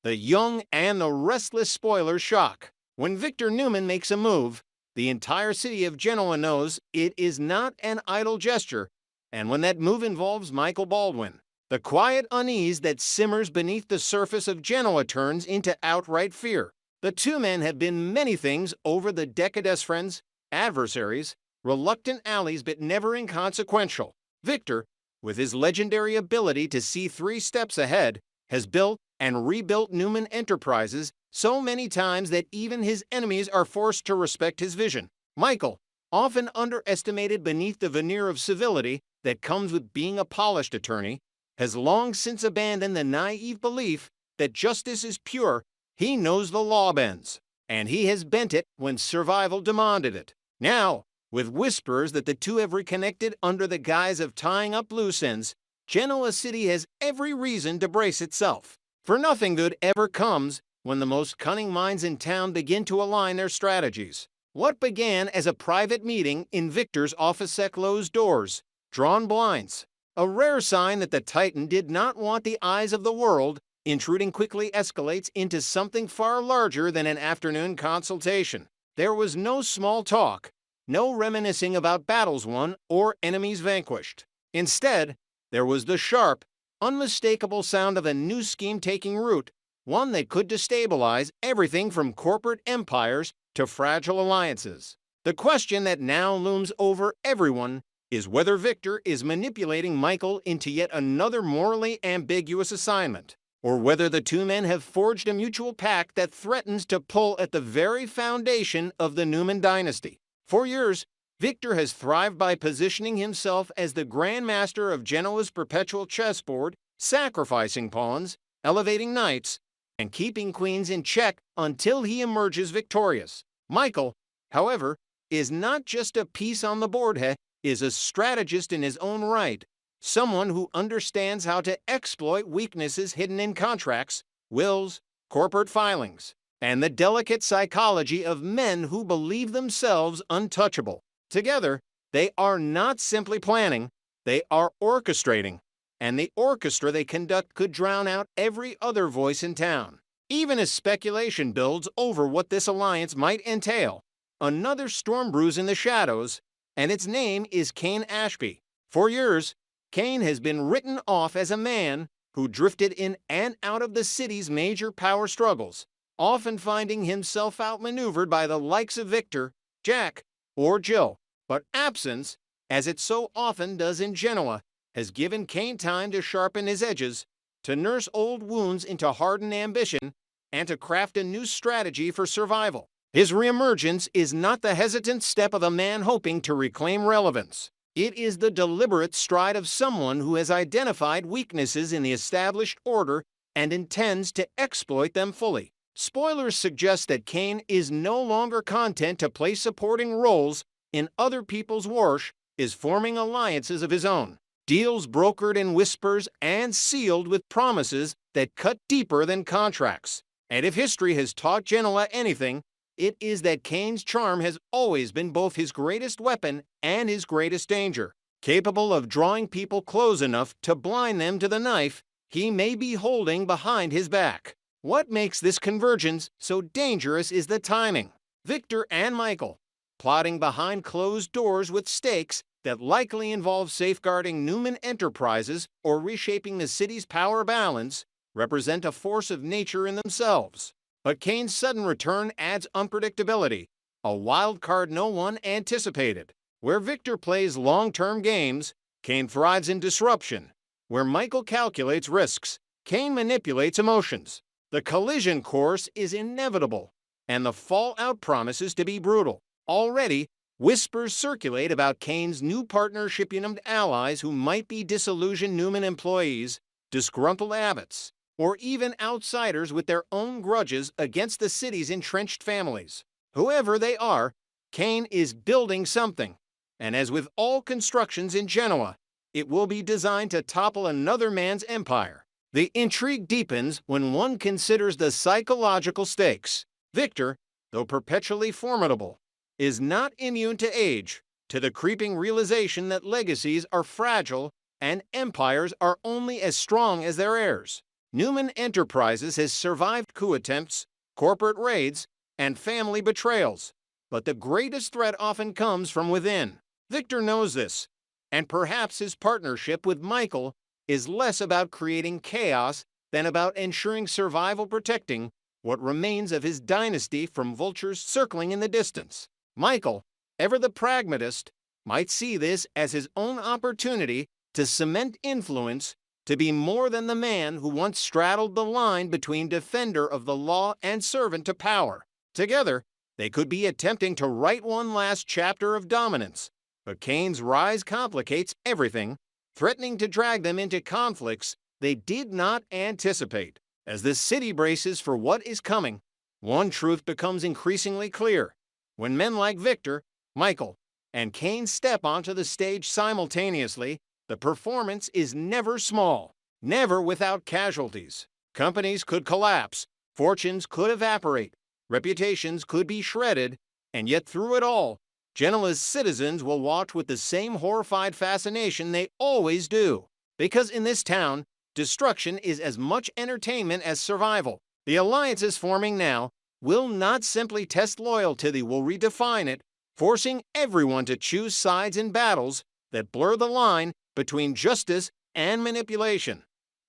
The young and the restless spoilers shock. When Victor Newman makes a move, the entire city of Genoa knows it is not an idle gesture, and when that move involves Michael Baldwin, the quiet unease that simmers beneath the surface of Genoa turns into outright fear. The two men have been many things over the decade as friends, adversaries, reluctant allies but never inconsequential. Victor, with his legendary ability to see 3 steps ahead, has built and rebuilt Newman Enterprises so many times that even his enemies are forced to respect his vision. Michael, often underestimated beneath the veneer of civility that comes with being a polished attorney, has long since abandoned the naive belief that justice is pure. He knows the law bends, and he has bent it when survival demanded it. Now, with whispers that the two have reconnected under the guise of tying up loose ends, Genoa City has every reason to brace itself. For nothing good ever comes when the most cunning minds in town begin to align their strategies. What began as a private meeting in Victor's office closed doors, drawn blinds, a rare sign that the Titan did not want the eyes of the world, intruding quickly escalates into something far larger than an afternoon consultation. There was no small talk, no reminiscing about battles won or enemies vanquished. Instead, there was the sharp, unmistakable sound of a new scheme taking root, one that could destabilize everything from corporate empires to fragile alliances. The question that now looms over everyone is whether Victor is manipulating Michael into yet another morally ambiguous assignment, or whether the two men have forged a mutual pact that threatens to pull at the very foundation of the Newman dynasty. For years, Victor has thrived by positioning himself as the Grand Master of Genoa's perpetual chessboard, sacrificing pawns, elevating knights, and keeping queens in check until he emerges victorious. Michael, however, is not just a piece on the board, he is a strategist in his own right, someone who understands how to exploit weaknesses hidden in contracts, wills, corporate filings, and the delicate psychology of men who believe themselves untouchable. Together, they are not simply planning, they are orchestrating, and the orchestra they conduct could drown out every other voice in town. Even as speculation builds over what this alliance might entail, another storm brews in the shadows, and its name is Cain Ashby. For years, Cain has been written off as a man who drifted in and out of the city's major power struggles, often finding himself outmaneuvered by the likes of Victor, Jack, or Jill. But absence, as it so often does in Genoa, has given Cain time to sharpen his edges, to nurse old wounds into hardened ambition, and to craft a new strategy for survival. His reemergence is not the hesitant step of a man hoping to reclaim relevance. It is the deliberate stride of someone who has identified weaknesses in the established order and intends to exploit them fully. Spoilers suggest that Cain is no longer content to play supporting roles in other people's wash, is forming alliances of his own. Deals brokered in whispers and sealed with promises that cut deeper than contracts. And if history has taught Genoa anything, it is that Cain's charm has always been both his greatest weapon and his greatest danger. Capable of drawing people close enough to blind them to the knife he may be holding behind his back. What makes this convergence so dangerous is the timing. Victor and Michael, plotting behind closed doors with stakes that likely involve safeguarding Newman Enterprises or reshaping the city's power balance, represent a force of nature in themselves. But Cain's sudden return adds unpredictability, a wild card no one anticipated. Where Victor plays long-term games, Cain thrives in disruption. Where Michael calculates risks, Cain manipulates emotions. The collision course is inevitable, and the fallout promises to be brutal. Already, whispers circulate about Cain's new partnership-united allies who might be disillusioned Newman employees, disgruntled abbots, or even outsiders with their own grudges against the city's entrenched families. Whoever they are, Cain is building something, and as with all constructions in Genoa, it will be designed to topple another man's empire. The intrigue deepens when one considers the psychological stakes. Victor, though perpetually formidable, is not immune to age, to the creeping realization that legacies are fragile and empires are only as strong as their heirs. Newman Enterprises has survived coup attempts, corporate raids, and family betrayals. But the greatest threat often comes from within. Victor knows this, and perhaps his partnership with Michael is less about creating chaos than about ensuring survival, protecting what remains of his dynasty from vultures circling in the distance. Michael, ever the pragmatist, might see this as his own opportunity to cement influence, to be more than the man who once straddled the line between defender of the law and servant to power. Together, they could be attempting to write one last chapter of dominance. But Cain's rise complicates everything, threatening to drag them into conflicts they did not anticipate. As the city braces for what is coming, one truth becomes increasingly clear. When men like Victor, Michael, and Cain step onto the stage simultaneously, the performance is never small, never without casualties. Companies could collapse, fortunes could evaporate, reputations could be shredded, and yet through it all, Genoa's citizens will watch with the same horrified fascination they always do. Because in this town, destruction is as much entertainment as survival. The alliances forming now will not simply test loyalty, they will redefine it, forcing everyone to choose sides in battles that blur the line between justice and manipulation,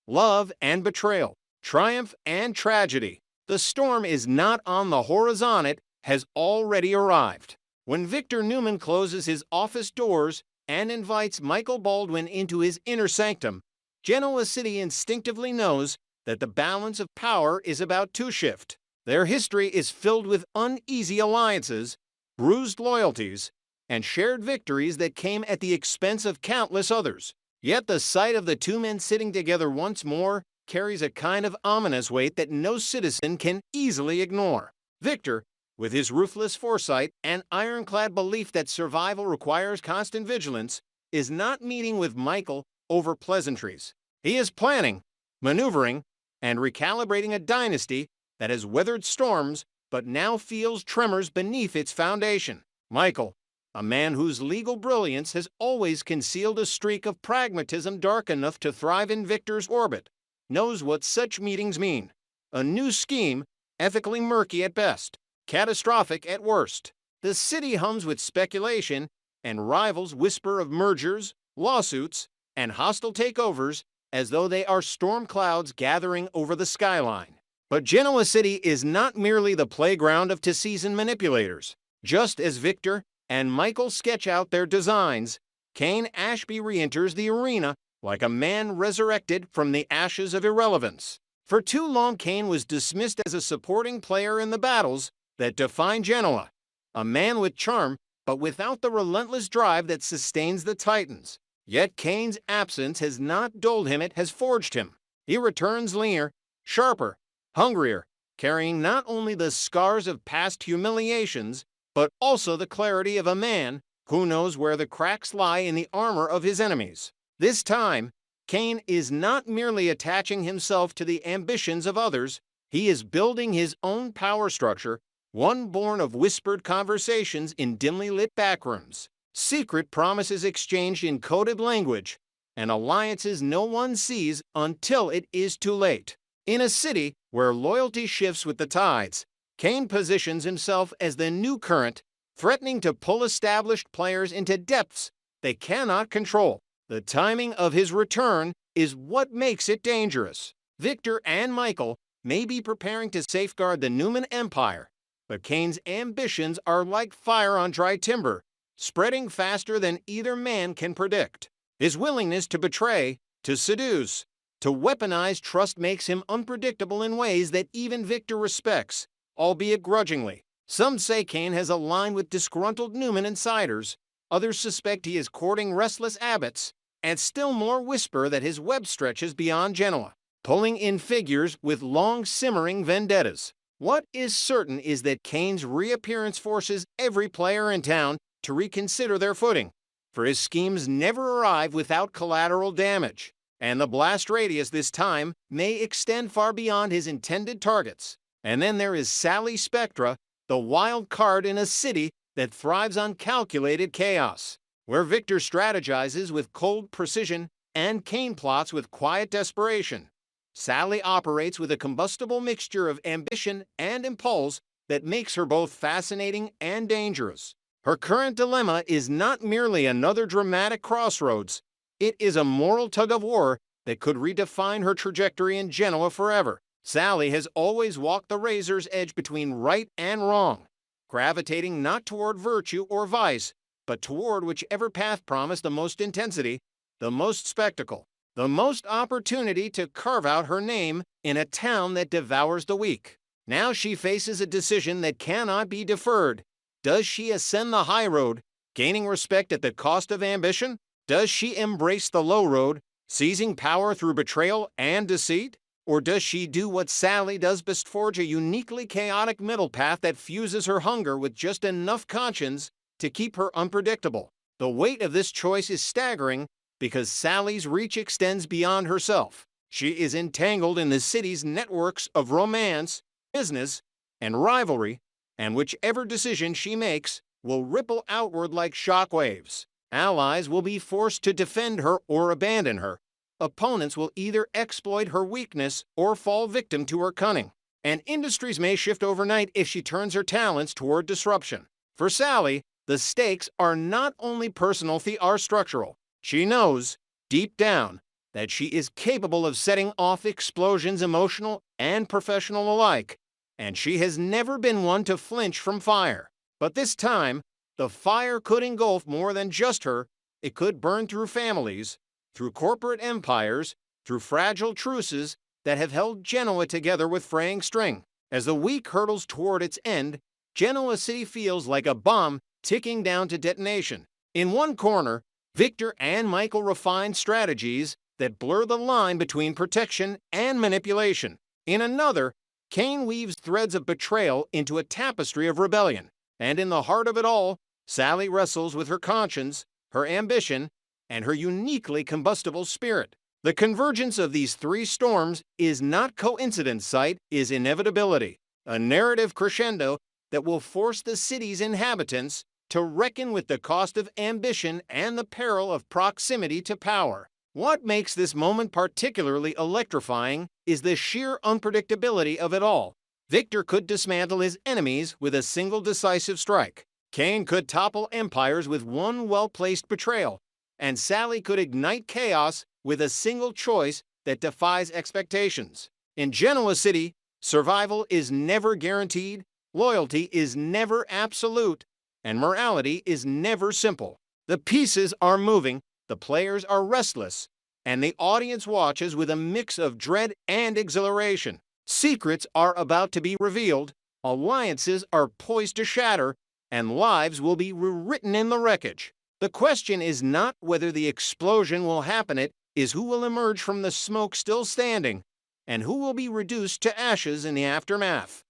love and betrayal, triumph and tragedy. The storm is not on the horizon, it has already arrived. When Victor Newman closes his office doors and invites Michael Baldwin into his inner sanctum, Genoa City instinctively knows that the balance of power is about to shift. Their history is filled with uneasy alliances, bruised loyalties, and shared victories that came at the expense of countless others. Yet the sight of the two men sitting together once more carries a kind of ominous weight that no citizen can easily ignore. Victor, with his ruthless foresight and ironclad belief that survival requires constant vigilance, is not meeting with Michael over pleasantries. He is planning, maneuvering, and recalibrating a dynasty that has weathered storms but now feels tremors beneath its foundation. Michael, a man whose legal brilliance has always concealed a streak of pragmatism dark enough to thrive in Victor's orbit, knows what such meetings mean. A new scheme, ethically murky at best, catastrophic at worst. The city hums with speculation, and rivals whisper of mergers, lawsuits, and hostile takeovers as though they are storm clouds gathering over the skyline. But Genoa City is not merely the playground of to-season manipulators. Just as Victor and Michael sketch out their designs, Cain Ashby re-enters the arena like a man resurrected from the ashes of irrelevance. For too long, Cain was dismissed as a supporting player in the battles that define Genoa, a man with charm but without the relentless drive that sustains the Titans. Yet Cain's absence has not dulled him, it has forged him. He returns leaner, sharper, hungrier, carrying not only the scars of past humiliations, but also the clarity of a man who knows where the cracks lie in the armor of his enemies. This time, Cain is not merely attaching himself to the ambitions of others, he is building his own power structure, one born of whispered conversations in dimly lit backrooms, secret promises exchanged in coded language, and alliances no one sees until it is too late. In a city where loyalty shifts with the tides, Cain positions himself as the new current, threatening to pull established players into depths they cannot control. The timing of his return is what makes it dangerous. Victor and Michael may be preparing to safeguard the Newman Empire, but Cain's ambitions are like fire on dry timber, spreading faster than either man can predict. His willingness to betray, to seduce, to weaponize trust makes him unpredictable in ways that even Victor respects, albeit grudgingly. Some say Cain has aligned with disgruntled Newman insiders, others suspect he is courting restless abbots, and still more whisper that his web stretches beyond Genoa, pulling in figures with long-simmering vendettas. What is certain is that Cain's reappearance forces every player in town to reconsider their footing, for his schemes never arrive without collateral damage, and the blast radius this time may extend far beyond his intended targets. And then there is Sally Spectra, the wild card in a city that thrives on calculated chaos, where Victor strategizes with cold precision and Cain plots with quiet desperation. Sally operates with a combustible mixture of ambition and impulse that makes her both fascinating and dangerous. Her current dilemma is not merely another dramatic crossroads, it is a moral tug-of-war that could redefine her trajectory in Genoa forever. Sally has always walked the razor's edge between right and wrong, gravitating not toward virtue or vice, but toward whichever path promised the most intensity, the most spectacle, the most opportunity to carve out her name in a town that devours the weak. Now she faces a decision that cannot be deferred. Does she ascend the high road, gaining respect at the cost of ambition? Does she embrace the low road, seizing power through betrayal and deceit? Or does she do what Sally does best, forge a uniquely chaotic middle path that fuses her hunger with just enough conscience to keep her unpredictable? The weight of this choice is staggering because Sally's reach extends beyond herself. She is entangled in the city's networks of romance, business, and rivalry, and whichever decision she makes will ripple outward like shockwaves. Allies will be forced to defend her or abandon her. Opponents will either exploit her weakness or fall victim to her cunning. And industries may shift overnight if she turns her talents toward disruption. For Sally, the stakes are not only personal, they are structural. She knows, deep down, that she is capable of setting off explosions, emotional and professional alike, and she has never been one to flinch from fire. But this time, the fire could engulf more than just her. It could burn through families, through corporate empires, through fragile truces that have held Genoa together with fraying string. As the week hurtles toward its end, Genoa City feels like a bomb ticking down to detonation. In one corner, Victor and Michael refine strategies that blur the line between protection and manipulation. In another, Cain weaves threads of betrayal into a tapestry of rebellion. And in the heart of it all, Sally wrestles with her conscience, her ambition, and her uniquely combustible spirit. The convergence of these three storms is not coincidence, sight is inevitability, a narrative crescendo that will force the city's inhabitants to reckon with the cost of ambition and the peril of proximity to power. What makes this moment particularly electrifying is the sheer unpredictability of it all. Victor could dismantle his enemies with a single decisive strike. Cain could topple empires with one well-placed betrayal. And Sally could ignite chaos with a single choice that defies expectations. In Genoa City, survival is never guaranteed, loyalty is never absolute, and morality is never simple. The pieces are moving, the players are restless, and the audience watches with a mix of dread and exhilaration. Secrets are about to be revealed, alliances are poised to shatter, and lives will be rewritten in the wreckage. The question is not whether the explosion will happen, it is who will emerge from the smoke still standing, and who will be reduced to ashes in the aftermath.